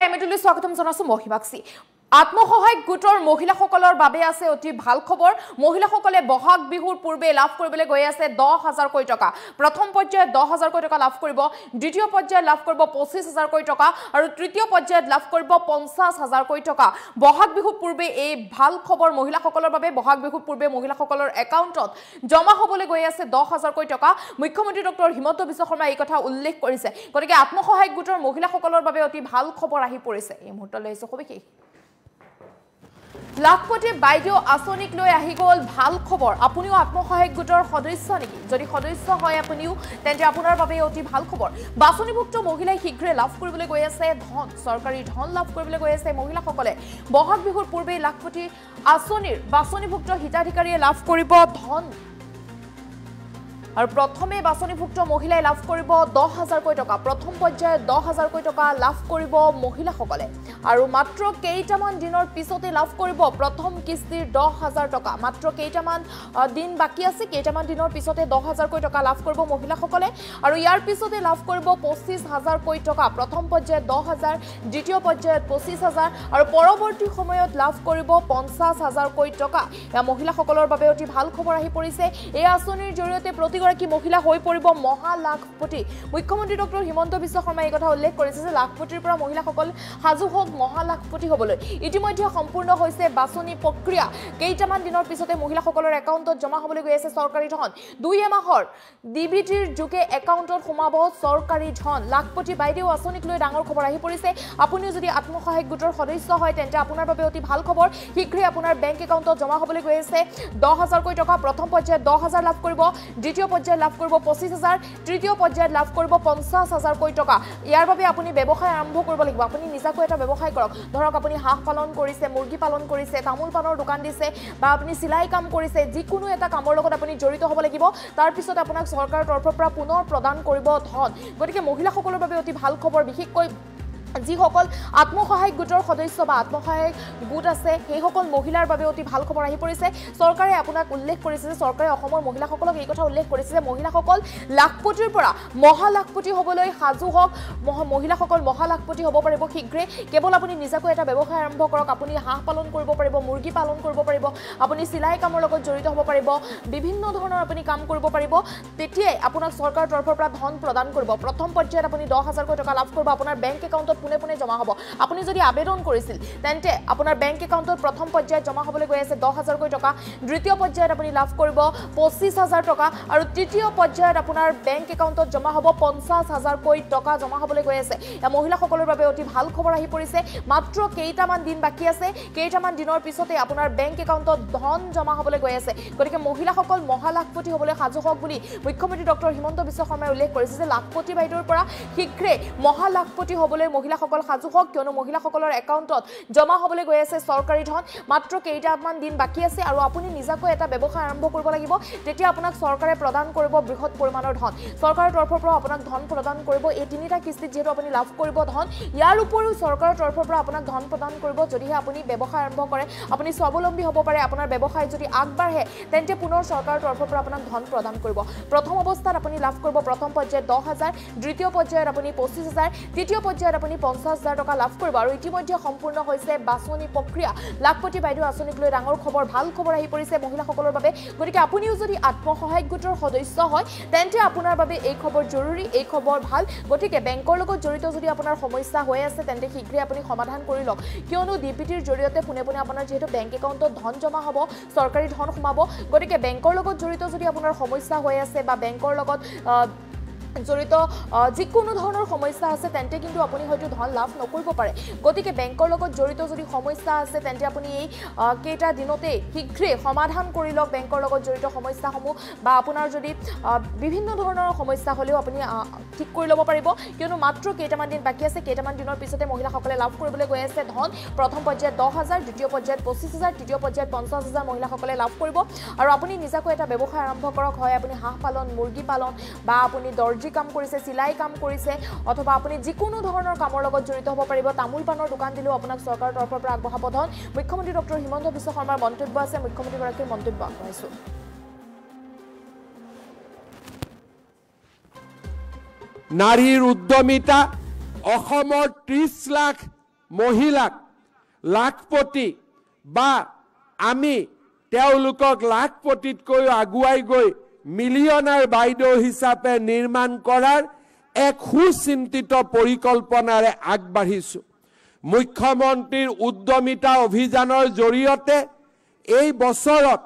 এমিটুলি স্বাগতম জনাইছো মহিমাক্ষী আত্মসহায়ক গোটৰ মহিলাসকলৰ বাবে আছে অতি ভাল খবৰ মহিলাসকলে বহাগ বিহুৰ পূৰ্বে লাভ কৰিবলৈ গৈ আছে 10000 কোটি টকা প্ৰথম পৰ্যায়ত 10000 কোটি টকা লাভ কৰিব দ্বিতীয় পৰ্যায়ত লাভ কৰিব 25000 কোটি টকা আৰু তৃতীয় পৰ্যায়ত লাভ কৰিব 50000 কোটি টকা বহাগ বিহুৰ পূৰ্বে এই ভাল খবৰ মহিলাসকলৰ বাবে বহাগ বিহুৰ পূৰ্বে মহিলাসকলৰ একাউণ্টত জমা হ'বলৈ গৈ আছে 10000 কোটি টকা মুখ্যমন্ত্ৰী ডক্টৰ হিমন্ত বিশ্ব শৰ্মা এই কথা উল্লেখ কৰিছে গতিকে আত্মসহায়ক গোটৰ মহিলাসকলৰ বাবে অতি ভাল খবৰ আহি পৰিছে এই মুহূৰ্তলৈ হৈছে সবিশেষ লাখপতি বাইদেউ আঁচনিক লৈ আহি গ'ল ভাল খবৰ আপুনিও আত্মসহায়ক গোটৰ সদস্য নেকি যদি সদস্য হয় আপুনিও তেন্তে আপোনাৰ বাবে অতি ভাল খবৰ বাছনিভুক্ত মহিলাই শীঘ্ৰে লাভ কৰিবলৈ গৈ আছে ধন চৰকাৰী ধন লাভ কৰিবলৈ গৈ আছে মহিলাসকলে বহাগ বিহুৰ পূৰ্বে লাখপতি আঁচনিৰ বাছনিভুক্ত হিতাধিকাৰীয়ে লাভ কৰিব ধন আৰু প্ৰথমে বাছনিভুক্ত মহিলাই লাভ কৰিব 10000 কোটি টকা প্ৰথম পৰ্যায়ত 10000 কোটি টকা লাভ কৰিব মহিলাসকলে আৰু মাত্ৰ কেইটামান দিনৰ পিছতে লাভ কৰিব প্ৰথম কিস্তিৰ 10000 টকা মাত্ৰ কেইটামান দিন বাকি আছে কেইটামান দিনৰ পিছতে 10000 কোটি টকা লাভ কৰিব মহিলাসকলে আৰু ইয়াৰ পিছতে লাভ কৰিব 25000 কোটি টকা প্ৰথম পৰ্যায়ত 10000 দ্বিতীয় পৰ্যায়ত 25000 আৰু পৰৱৰ্তী সময়ত লাভ কৰিব 50000 কোটি টকা এই মহিলাসকলৰ বাবে অতি ভাল খবৰ আহি পৰিছে এই আঁচনিৰ জৰিয়তে প্ৰতি কি মহিলা হৈ পৰিব মহা লাখপতি মুখ্যমন্ত্ৰী ডক্টৰ হিমন্ত বিশ্ব শৰ্মা এই কথা উল্লেখ কৰিছে যে লাখপতিৰ পৰা মহিলাসকল হাজু হওক মহা লাখপতি হ'বলৈ ইতিমধ্যে সম্পূৰ্ণ হৈছে বাছনি প্ৰক্ৰিয়া কেইটামান দিনৰ পিছতে মহিলাসকলৰ একাউণ্টত জমা হ'বলৈ গৈ আছে চৰকাৰী ধন 2 মাহৰ ডিবিটিৰ যোগে একাউণ্টত সোমাব চৰকাৰী ধন লাখপতি বাইদেউ আঁচনিক লৈ ডাঙৰ খবৰ আহি পৰিছে আপুনিও যদি আত্মসহায়ক গোটৰ সদস্য হয় তেন্তে আপোনাৰ বাবে অতি ভাল খবৰ শীঘ্ৰে আপোনাৰ বেংক একাউণ্টত জমা হ'বলৈ গৈ আছে 10000 কোটি টকা প্ৰথম পৰ্যায়ত 10000 লাভ কৰিব দ্বিতীয় পৰ্যায়ত লাভ কৰিব 25000 তৃতীয় পৰ্যায়ত লাভ কৰিব 50000 কোটি টকা ইয়াৰ বাবে আপুনি ব্যৱসায় আৰম্ভ কৰিব লাগিব আপুনি নিজাকৈ এটা ব্যৱসায় কৰক ধৰক আপুনি হাঁহ পালন কৰিছে মুৰ্গী পালন কৰিছে তামোল পানৰ দোকান দিছে বা আপুনি সিলাই কাম কৰিছে যিকোনো এটা কামৰ লগত আপুনি জড়িত হ'ব লাগিব তাৰ পিছত আপোনাক চৰকাৰৰ তৰফৰ পৰা পুনৰ প্ৰদান কৰিব ধন গতিকে মহিলাসকলৰ বাবে অতি ভাল খবৰ বিশেষকৈ যিসকল আত্মসহায়ক গোটৰ সদস্য বা আত্মসহায়ক গোট আছে সেইসকল মহিলাৰ বাবে অতি ভাল খবৰ আহি পৰিছে চৰকাৰে আপোনাক উল্লেখ কৰিছে যে চৰকাৰে অসমৰ মহিলাসকলক এই কথা উল্লেখ কৰিছে যে মহিলাসকল লাখপতিৰ পৰা মহা লাখপতি হ'বলৈ সাজু হওক মহিলাসকল মহা লাখপতি হ'ব পাৰিব শীঘ্ৰে কেৱল আপুনি নিজাকৈ এটা ব্যৱসায় আৰম্ভ কৰক আপুনি হাঁহ পালন কৰিব পাৰিব মুৰ্গী পালন কৰিব পাৰিব আপুনি সিলাই কামৰ লগত জড়িত হ'ব পাৰিব বিভিন্ন ধৰণৰ আপুনি কাম কৰিব পাৰিব তেতিয়াই আপোনাক চৰকাৰৰ তৰফৰ পৰা ধন প্ৰদান কৰিব প্ৰথম পৰ্যায়ত আপুনি 10000 কোটি টকা লাভ কৰিব আপোনাৰ বেংক একাউণ্টত পুনে পুনে জমা হ'ব আপুনি যদি আবেদন কৰিছিল তেন্তে আপোনাৰ বেংক একাউণ্টত প্ৰথম পৰ্যায়ত জমা হ'বলৈ গৈ আছে 10000 কোটি টকা দ্বিতীয় পৰ্যায়ত আপুনি লাভ কৰিব 25000 টকা আৰু তৃতীয় পৰ্যায়ত আপোনাৰ বেংক একাউণ্টত জমা হ'ব 50000 কোটি টকা জমা হ'বলৈ গৈ আছে এই মহিলাসকলৰ বাবে অতি ভাল খবৰ আহি পৰিছে মাত্ৰ কেইটামান দিন বাকি আছে কেইটামান দিনৰ পিছতে আপোনাৰ বেংক একাউণ্টত ধন জমা হ'বলৈ গৈ আছে গতিকে মহিলাসকল মহা লাখপতি হ'বলৈ সাজু হওক বুলি মুখ্যমন্ত্ৰী ডক্টৰ হিমন্ত বিশ্ব শৰ্মাই উল্লেখ কৰিছে যে লাখপতি বাইদেউৰ পৰা শীঘ্ৰে মহা লাখপতি হ'বলৈ মহিলাসকল সাজু হওক কিয়নো মহিলাসকলৰ একাউণ্টত জমা হ'বলৈ গৈ আছে চৰকাৰী ধন মাত্ৰ কেইটামান দিন বাকি আছে আৰু আপুনি নিজাকৈ এটা ব্যৱসায় আৰম্ভ কৰিব লাগিব তেতিয়া আপোনাক চৰকাৰে প্ৰদান কৰিব বৃহৎ পৰিমাণৰ ধন চৰকাৰৰ তৰফৰ পৰা আপোনাক ধন প্ৰদান কৰিব এই তিনিটা কিস্তিত যেহেতু আপুনি লাভ কৰিব ধন ইয়াৰ উপৰিও চৰকাৰৰ তৰফৰ পৰা আপোনাক ধন প্ৰদান কৰিব যদিহে আপুনি ব্যৱসায় আৰম্ভ কৰে আপুনি স্বাৱলম্বী হ'ব পাৰে আপোনাৰ ব্যৱসায় যদি আগবাঢ়ে তেন্তে পুনৰ চৰকাৰৰ তৰফৰ পৰা আপোনাক ধন প্ৰদান কৰিব প্ৰথম অৱস্থাত আপুনি লাভ কৰিব প্ৰথম পৰ্যায়ত 10000 দ্বিতীয় পৰ্যায়ত আপুনি 25000 তৃতীয় পৰ্যায়ত আপুনি 50000 টকা লাভ কৰিব আৰু ইতিমধ্যে সম্পূৰ্ণ হৈছে বাছনি প্ৰক্ৰিয়া লাখপতি বাইদেউ আঁচনিক লৈ ডাঙৰ খবৰ ভাল খবৰ আহি পৰিছে মহিলাসকলৰ বাবে গতিকে আপুনিও যদি আত্মসহায়ক গোটৰ সদস্য হয় তেন্তে আপোনাৰ বাবে এই খবৰ জৰুৰী এই খবৰ ভাল গতিকে বেংকৰ লগত জড়িত যদি আপোনাৰ সমস্যা হৈ আছে তেন্তে শীঘ্ৰে আপুনি সমাধান কৰি লওক কিয়নো ডিপিটিৰ জৰিয়তে পুনে পুনে আপোনাৰ যেহেতু বেংক একাউণ্টত ধন জমা হ'ব চৰকাৰী ধন সোমাব গতিকে বেংকৰ লগত জড়িত যদি আপোনাৰ সমস্যা হৈ আছে বা বেংকৰ লগত জড়িত যিকোনো ধৰণৰ সমস্যা আছে তেন্তে কিন্তু আপুনি হয়তো ধন লাভ নকৰিব পাৰে গতিকে বেংকৰ লগত জড়িত যদি সমস্যা আছে তেন্তে আপুনি এই কেইটা দিনতে শীঘ্ৰে সমাধান কৰি লওক বেংকৰ লগত জড়িত সমস্যাসমূহ বা আপোনাৰ যদি বিভিন্ন ধৰণৰ সমস্যা হ'লেও আপুনি ঠিক কৰি ল'ব পাৰিব কিয়নো মাত্ৰ কেইটামান দিন বাকি আছে কেইটামান দিনৰ পিছতে মহিলাসকলে লাভ কৰিবলৈ গৈ আছে ধন প্ৰথম পৰ্যায়ত 10000 দ্বিতীয় পৰ্যায়ত 25000 তৃতীয় পৰ্যায়ত 50000 মহিলাসকলে লাভ কৰিব আৰু আপুনি নিজাকৈ এটা ব্যৱসায় আৰম্ভ কৰক হয় আপুনি হাঁহ পালন মুৰ্গী পালন বা আপুনি দৰ্জি কাম কৰিছে সিলাই কাম কৰিছে অথবা আপুনি যিকোনো ধৰণৰ কামৰ লগত জড়িত হ'ব পাৰিব তামোল পানৰ দোকান দিলেও আপোনাক চৰকাৰৰ তৰফৰ পৰা আগবঢ়াব ধন মুখ্যমন্ত্ৰী ডক্টৰ হিমন্ত বিশ্ব শৰ্মাৰ মন্তব্য আছে মুখ্যমন্ত্ৰী গৰাকীৰ মন্তব্য আগবঢ়াইছো নাৰীৰ উদ্যমিতা অসমৰ 30 লাখ মহিলাক লাখপতি বা আমি তেওঁলোকক লাখপতিতকৈ আগুৱাই গৈ মিলিয়নাৰ বাইদেউ হিচাপে নিৰ্মাণ কৰাৰ এক সুচিন্তিত পৰিকল্পনাৰে আগবাঢ়িছোঁ। মুখ্যমন্ত্ৰীৰ উদ্যমিতা অভিযানৰ জৰিয়তে এই বছৰত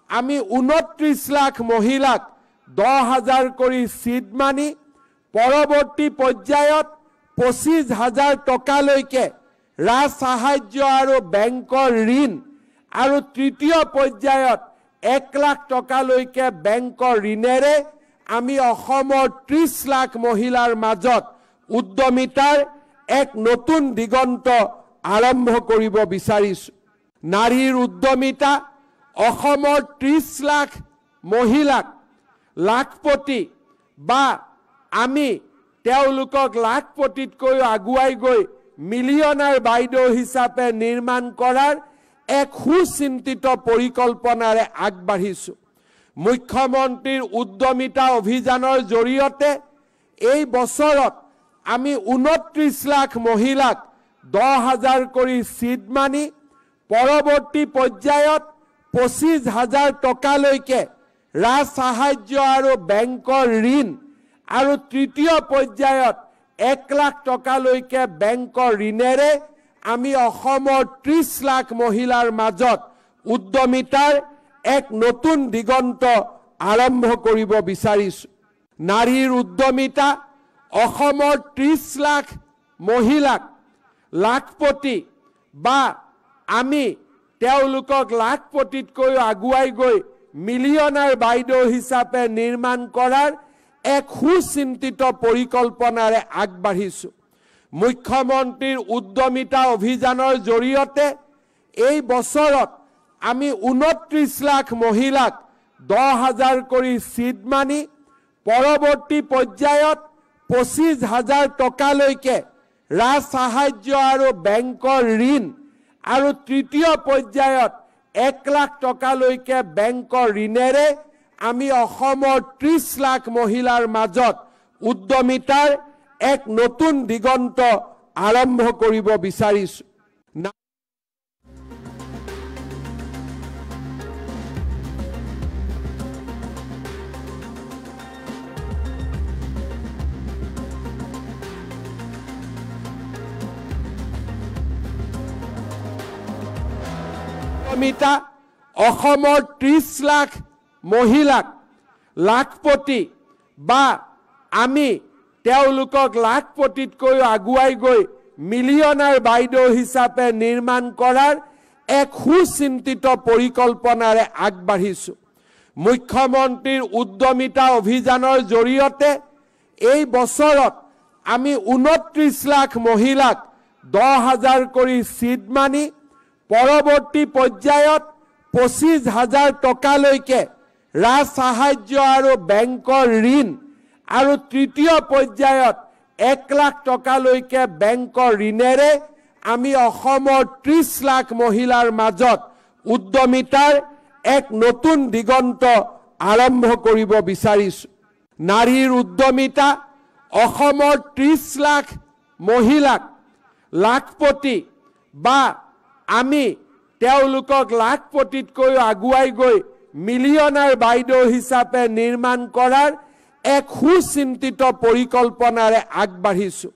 আমি ২৯ লাখ মহিলাক ১০,০০০ কৰি চিট মানি পৰৱৰ্তী পৰ্যায়ত ২৫,০০০ টকালৈকে ৰাজ সাহায্য আৰু বেংকৰ ঋণ আৰু তৃতীয় পৰ্যায়ত ১ লাখ টকালৈকে বেংকৰ ঋণেৰে আমি অসমৰ ৩০ লাখ মহিলাৰ মাজত উদ্যমিতাৰ এক নতুন দিগন্ত আৰম্ভ কৰিব বিচাৰিছোঁ। নাৰীৰ উদ্যমিতা অসমৰ ৩০ লাখ মহিলাক লাখপতি বা আমি তেওঁলোকক লাখপতিতকৈ আগুৱাই গৈ মিলিয়নাৰ বাইদেউ হিচাপে নিৰ্মাণ কৰাৰ এক সুচিন্তিত পৰিকল্পনাৰে আগবাঢ়িছোঁ। মুখ্যমন্ত্ৰীৰ উদ্যমিতা অভিযানৰ জৰিয়তে এই বছৰত আমি ২৯ লাখ মহিলাক ১০,০০০ কৰি চিট মানি পৰৱৰ্তী পৰ্যায়ত ২৫,০০০ টকালৈকে ৰাজ সাহায্য আৰু বেংকৰ ঋণ আৰু তৃতীয় পৰ্যায়ত ১ লাখ টকালৈকে বেংকৰ ঋণেৰে আমি অসমৰ ৩০ লাখ মহিলাৰ মাজত উদ্যমিতাৰ এক নতুন দিগন্ত আৰম্ভ কৰিব বিচাৰিছোঁ। নাৰীৰ উদ্যমিতা অসমৰ ৩০ লাখ মহিলাক লাখপতি বা আমি তেওঁলোকক লাখপতিতকৈ আগুৱাই গৈ মিলিয়নাৰ বাইদেউ হিচাপে নিৰ্মাণ কৰাৰ এক সুচিন্তিত পৰিকল্পনাৰে আগবাঢ়িছোঁ। মুখ্যমন্ত্ৰীৰ উদ্যমিতা অভিযানৰ জৰিয়তে এই বছৰত আমি ২৯ লাখ মহিলাক ১০,০০০ কৰি চিট মানি পৰৱৰ্তী পৰ্যায়ত ২৫,০০০ টকালৈকে ৰাজ সাহায্য আৰু বেংকৰ ঋণ আৰু তৃতীয় পৰ্যায়ত ১ লাখ টকালৈকে বেংকৰ ঋণেৰে আমি অসমৰ ৩০ লাখ মহিলাৰ মাজত উদ্যমিতাৰ এক নতুন দিগন্ত আৰম্ভ কৰিব বিচাৰিছোঁ। উদ্যমিতা অসমৰ ৩০ লাখ মহিলাক লাখপতি বা আমি তেওঁলোকক লাখপতিতকৈ আগুৱাই গৈ মিলিয়নাৰ বাইদেউ হিচাপে নিৰ্মাণ কৰাৰ এক সুচিন্তিত পৰিকল্পনাৰে আগবাঢ়িছোঁ। মুখ্যমন্ত্ৰীৰ উদ্যমিতা অভিযানৰ জৰিয়তে এই বছৰত আমি ২৯ লাখ মহিলাক ১০,০০০ কৰি চিট মানি পৰৱৰ্তী পৰ্যায়ত ২৫,০০০ টকালৈকে ৰাজ সাহায্য আৰু বেংকৰ ঋণ আৰু তৃতীয় পৰ্যায়ত ১ লাখ টকালৈকে বেংকৰ ঋণেৰে আমি অসমৰ ৩০ লাখ মহিলাৰ মাজত উদ্যমিতাৰ এক নতুন দিগন্ত আৰম্ভ কৰিব বিচাৰিছোঁ। নাৰীৰ উদ্যমিতা অসমৰ ৩০ লাখ মহিলাক লাখপতি বা আমি তেওঁলোকক লাখপতিতকৈ আগুৱাই গৈ মিলিয়নাৰ বাইদেউ হিচাপে নিৰ্মাণ কৰাৰ এক সুচিন্তিত পৰিকল্পনাৰে আগবাঢ়িছোঁ।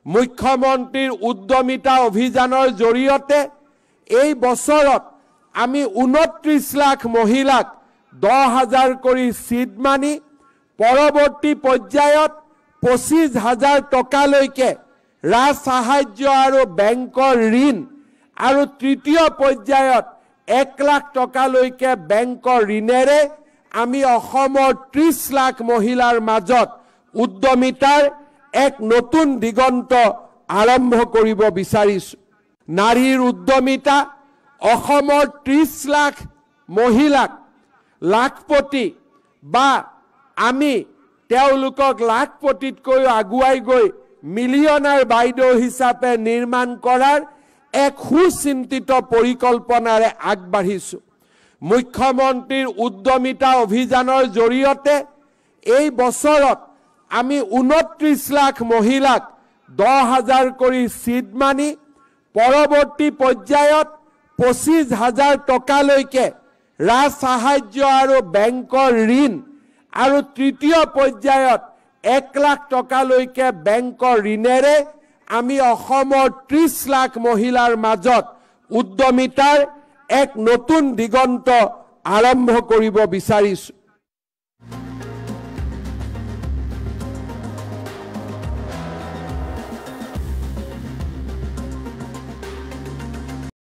মুখ্যমন্ত্ৰীৰ উদ্যমিতা অভিযানৰ জৰিয়তে এই বছৰত আমি ২৯ লাখ মহিলাক ১০,০০০ কৰি চিট মানি পৰৱৰ্তী পৰ্যায়ত ২৫,০০০ টকালৈকে ৰাজ সাহায্য আৰু বেংকৰ ঋণ আৰু তৃতীয় পৰ্যায়ত ১ লাখ টকালৈকে বেংকৰ ঋণেৰে আমি অসমৰ ৩০ লাখ মহিলাৰ মাজত উদ্যমিতাৰ এক নতুন দিগন্ত আৰম্ভ কৰিব বিচাৰিছোঁ। নাৰীৰ উদ্যমিতা অসমৰ ৩০ লাখ মহিলাক লাখপতি বা আমি তেওঁলোকক লাখপতিতকৈ আগুৱাই গৈ মিলিয়নাৰ বাইদেউ হিচাপে নিৰ্মাণ কৰাৰ এক সুচিন্তিত পৰিকল্পনাৰে আগবাঢ়িছোঁ। মুখ্যমন্ত্ৰীৰ উদ্যমিতা অভিযানৰ জৰিয়তে এই বছৰত আমি ২৯ লাখ মহিলাক ১০,০০০ কৰি চিট মানি পৰৱৰ্তী পৰ্যায়ত 25,000 টকালৈকে ৰাজ সাহায্য আৰু বেংকৰ ঋণ আৰু তৃতীয় পৰ্যায়ত 1 লাখ টকালৈকে বেংকৰ ঋণেৰে আমি অসমৰ 30 লাখ মহিলাৰ মাজত উদ্যমিতাৰ এক নতুন দিগন্ত আৰম্ভ কৰিব বিচাৰিছোঁ।